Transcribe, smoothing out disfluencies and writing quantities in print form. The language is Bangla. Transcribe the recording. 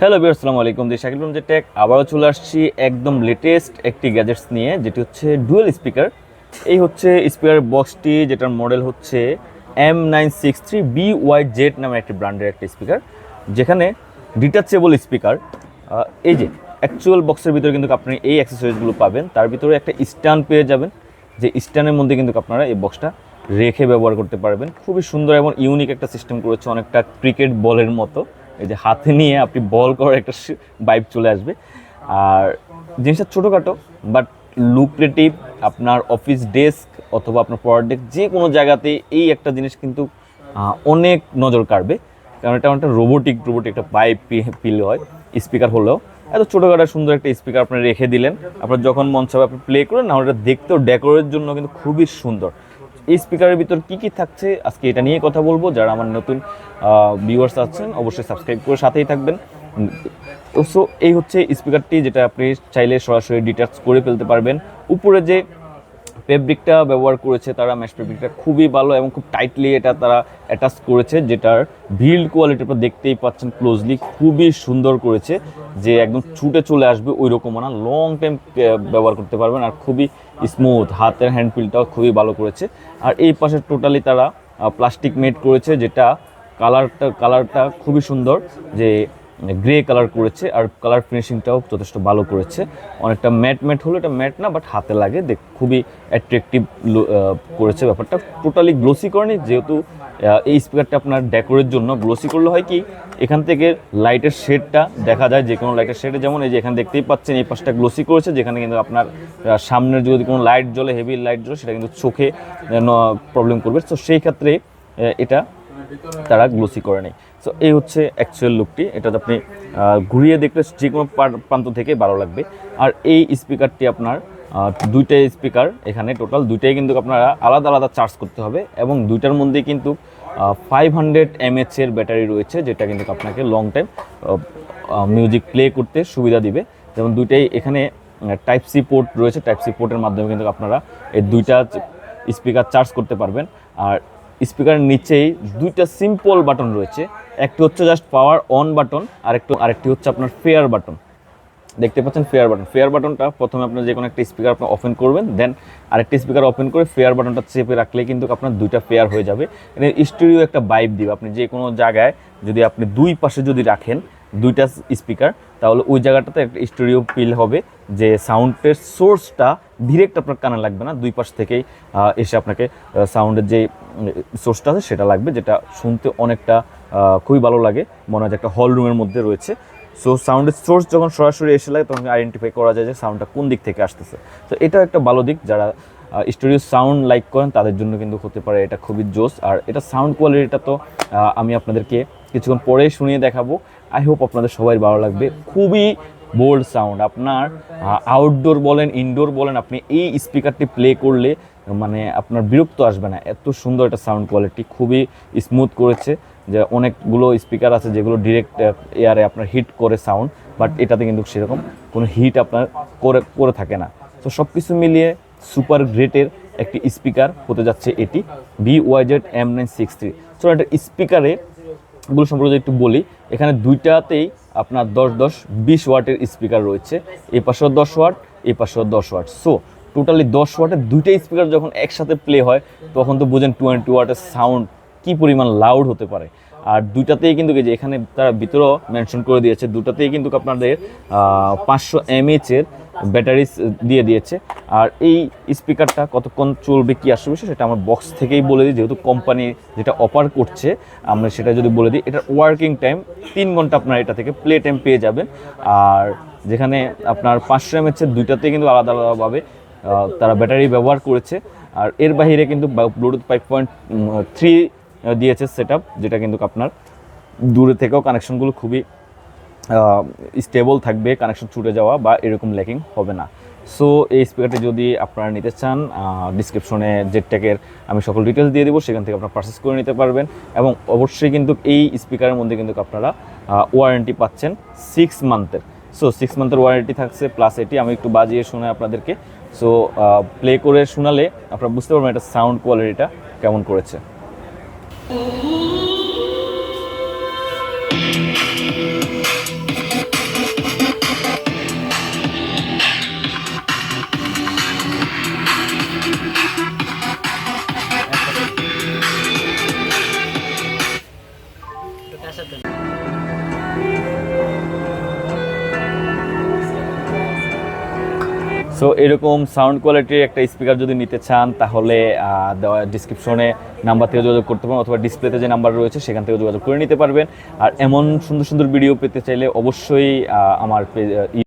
হ্যালো ভিউয়ার্স, আসসালামু আলাইকুম। শাকিল ফ্রম টেক আবারও চলে আসছি একদম লেটেস্ট একটি গ্যাজেটস নিয়ে, যেটি হচ্ছে ডুয়েল স্পিকার। এই হচ্ছে স্পিকার বক্সটি, যেটার মডেল হচ্ছে M963BYZ নামে একটি ব্র্যান্ডের একটি স্পিকার, যেখানে ডিটাচেবল স্পিকার। এই যে অ্যাকচুয়াল বক্সের ভিতরে কিন্তু আপনি এই অ্যাক্সেসরিজগুলো পাবেন, তার ভিতরে একটা স্ট্যান্ড পেয়ে যাবেন, যে স্ট্যান্ডের মধ্যে কিন্তু আপনারা এই বক্সটা রেখে ব্যবহার করতে পারবেন। খুবই সুন্দর এবং ইউনিক একটা সিস্টেম করেছে, অনেকটা ক্রিকেট বলের মতো। এই যে হাতে নিয়ে আপনি বল করার একটা ভাইব চলে আসবে। আর জিনিসটা ছোটোখাটো বাট লুক্রেটিভ। আপনার অফিস ডেস্ক অথবা আপনার পড়ার ডেস্ক যে কোনো জায়গাতে এই একটা জিনিস কিন্তু অনেক নজর কাড়বে, কারণ এটা একটা রোবোটিক একটা ভাইব ফিল হয় স্পিকার হলেও। এত ছোটোখাটো সুন্দর একটা স্পিকার আপনি রেখে দিলেন, আপনার যখন মন চাবে আপনি প্লে করেন, না ওটা দেখতেও ডেকোরের জন্য কিন্তু খুবই সুন্দর। এই স্পিকারের ভিতর কী কী থাকছে আজকে এটা নিয়ে কথা বলবো। যারা আমার নতুন ভিউয়ার্স আছেন অবশ্যই সাবস্ক্রাইব করে সাথেই থাকবেন। সো এই হচ্ছে স্পিকারটি, যেটা আপনি চাইলে সরাসরি ডিটাচ করে ফেলতে পারবেন। উপরে যে ফেব্রিকটা ব্যবহার করেছে তারা, ম্যাশ ফেব্রিকটা খুবই ভালো এবং খুব টাইটলি এটা তারা অ্যাটাচ করেছে, যেটার বিল্ড কোয়ালিটি আপনারা দেখতেই পাচ্ছেন ক্লোজলি, খুবই সুন্দর করেছে, যে একদম ছুটে চলে আসবে ওই রকম না, লং টাইম ব্যবহার করতে পারবেন। আর খুবই স্মুথ, হাতের হ্যান্ড ফিলটাও খুবই ভালো করেছে। আর এই পাশে টোটালি তারা প্লাস্টিক মেড করেছে, যেটা কালারটা খুবই সুন্দর, যে গ্রে কালার করেছে। আর কালার ফিনিশিংটাও যথেষ্ট ভালো করেছে, অনেকটা ম্যাট হলো, এটা ম্যাট না বাট হাতে লাগে দেখ খুবই অ্যাট্রাকটিভ করেছে ব্যাপারটা। টোটালি গ্লোসি করেনি, যেহেতু এই স্পিকারটা আপনার ডেকোরের জন্য। গ্লোসি করলে হয় কি, এখান থেকে লাইটের শেডটা দেখা যায়, যে কোনো লাইটের শেডে, যেমন এই যে এখানে দেখতেই পাচ্ছেন এই পাশটা গ্লোসি করেছে, যেখানে কিন্তু আপনার সামনের যদি কোনো লাইট জ্বলে, হেভি লাইট জ্বলে, সেটা কিন্তু চোখে প্রবলেম করবে। তো সেই ক্ষেত্রে এটা তারা গ্লোসি করে নেই। সো এই হচ্ছে অ্যাকচুয়াল লুকটি। এটা আপনি ঘুরিয়ে দেখলে যে কোনো প্রান্ত থেকে ভালো লাগবে। আর এই স্পিকারটি আপনার দুইটাই স্পিকার, এখানে টোটাল দুইটাই কিন্তু আপনারা আলাদা আলাদা চার্জ করতে হবে, এবং দুইটার মধ্যে কিন্তু 500 mAh এর ব্যাটারি রয়েছে, যেটা কিন্তু আপনাকে লং টাইম মিউজিক প্লে করতে সুবিধা দিবে। যেমন দুইটাই এখানে টাইপ সি পোর্ট রয়েছে, টাইপ সি পোর্টের মাধ্যমে কিন্তু আপনারা এই দুইটা স্পিকার চার্জ করতে পারবেন। আর স্পিকারের নিচেই দুইটা সিম্পল বাটন রয়েছে, একটি হচ্ছে জাস্ট পাওয়ার অন বাটন, আরেকটি হচ্ছে আপনার ফেয়ার বাটন। দেখতে পাচ্ছেন ফেয়ার বাটনটা প্রথমে আপনার যে কোনো একটা স্পিকার আপনি ওপেন করবেন, দেন আরেকটি স্পিকার ওপেন করে ফেয়ার বাটনটা চেপে রাখলে কিন্তু আপনার দুইটা ফেয়ার হয়ে যাবে। এটা স্টুডিও একটা ভাইব দিবে। আপনি যে কোনো জায়গায় যদি আপনি দুই পাশে যদি রাখেন দুইটা স্পিকার, তাহলে ওই জায়গাটাতে একটা স্টুডিও ফিল হবে, যে সাউন্ডের সোর্সটা ডিরেক্ট আপনার কানে লাগবে না, দুই পাশ থেকেই এসে আপনাকে সাউন্ডের যে সোর্সটা আছে সেটা লাগবে, যেটা শুনতে অনেকটা খুবই ভালো লাগে, মনে হয় যে একটা হল রুমের মধ্যে রয়েছে। সো সাউন্ডের সোর্স যখন সরাসরি এসে লাগে তখন আইডেন্টিফাই করা যায় যে সাউন্ডটা কোন দিক থেকে আসতেছে। তো এটাও একটা ভালো দিক, যারা স্টুডিও সাউন্ড লাইক করেন তাদের জন্য কিন্তু হতে পারে এটা খুবই জোস। আর এটা সাউন্ড কোয়ালিটিটা তো আমি আপনাদেরকে কিছুক্ষণ পরেই শুনিয়ে দেখাবো। আই হোপ আপনাদের সবাই ভালো লাগবে। খুবই বোল্ড সাউন্ড, আপনার আউটডোর বলেন ইনডোর বলেন, আপনি এই স্পিকারটি প্লে করলে মানে আপনার বিরক্ত আসবে না, এত সুন্দর একটা সাউন্ড কোয়ালিটি, খুবই স্মুথ করেছে। যে অনেকগুলো স্পিকার আছে যেগুলো ডিরেক্ট এয়ারে আপনার হিট করে সাউন্ড, বাট এটাতে কিন্তু সেরকম কোনো হিট আপনার করে থাকে না। তো সব কিছু মিলিয়ে সুপার গ্রেটের একটি স্পিকার হতে যাচ্ছে এটি, BYZ M963। সো এটা স্পিকারে গুলো সম্পর্কে একটু বলি। এখানে দুইটাতেই আপনার 10-10-20 ওয়াটের স্পিকার রয়েছে, এই পাশেও 10 ওয়াট, এই পাশেও 10 ওয়াট। সো টোটালি 10 ওয়াটের দুইটা স্পিকার যখন একসাথে প্লে হয় তখন তো বুঝেন 20 ওয়াটের সাউন্ড কী পরিমাণ লাউড হতে পারে। আর দুইটাতেই কিন্তু যে এখানে তারা ভিতরেও মেনশন করে দিয়েছে, দুটাতেই কিন্তু আপনাদের 500 mAh এর ব্যাটারি দিয়ে দিয়েছে। আর এই স্পিকারটা কতক্ষণ চলবে কী আসবে সেটা আমার বক্স থেকেই বলে দিই, যেহেতু কোম্পানি যেটা অফার করছে আমরা সেটা যদি বলে দিই, এটার ওয়ার্কিং টাইম 3 ঘন্টা আপনার এটা থেকে প্লে টাইম পেয়ে যাবেন। আর যেখানে আপনার 500 mAh দুইটাতেই কিন্তু আলাদা আলাদাভাবে তারা ব্যাটারি ব্যবহার করেছে। আর এর বাইরে কিন্তু ব্লুটুথ 5.3 দিয়েছে সেটআপ, যেটা কিন্তু আপনার দূরে থেকেও কানেকশনগুলো খুবই স্টেবল থাকবে, কানেকশন ছুটে যাওয়া বা এরকম ল্যাকিং হবে না। সো এই স্পিকারটি যদি আপনারা নিতে চান, ডিসক্রিপশনে জেডটেকের আমি সকল ডিটেলস দিয়ে দেবো, সেখান থেকে আপনারা পারচেস করে নিতে পারবেন। এবং অবশ্যই কিন্তু এই স্পিকারের মধ্যে কিন্তু আপনারা ওয়ারেন্টি পাচ্ছেন 6 মান্থের। সো 6 মান্থের ওয়ারেন্টি থাকছে, প্লাস এটি আমি একটু বাজিয়ে শোনাই আপনাদেরকে। সো প্লে করে শোনালে আপনারা বুঝতে পারবেন এটা সাউন্ড কোয়ালিটিটা কেমন করেছে। সো এরকম সাউন্ড কোয়ালিটির একটা স্পিকার যদি নিতে চান তাহলে দেওয়া ডিসক্রিপশনে নাম্বার থেকে যোগাযোগ করতে পারেন, অথবা ডিসপ্লেতে যে নাম্বার রয়েছে সেখান থেকে যোগাযোগ করে নিতে পারবেন। আর এমন সুন্দর সুন্দর ভিডিও পেতে চাইলে অবশ্যই আমার